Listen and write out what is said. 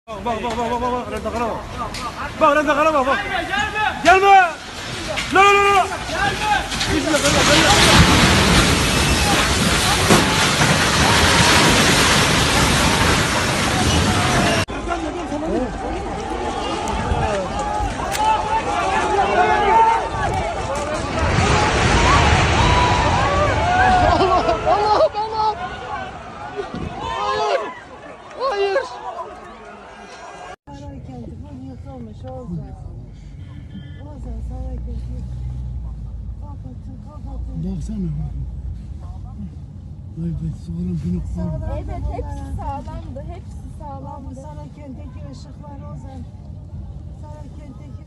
Bak Rezakara bak. Bak Rezakara bak. Gelme. La la la. Gelme. Baksana. Evet, sağlam binip var. Evet, hepsi sağlamdı. Hepsi sağlamdı. Saraykent'teki ışıklar Ozan. Saraykent'teki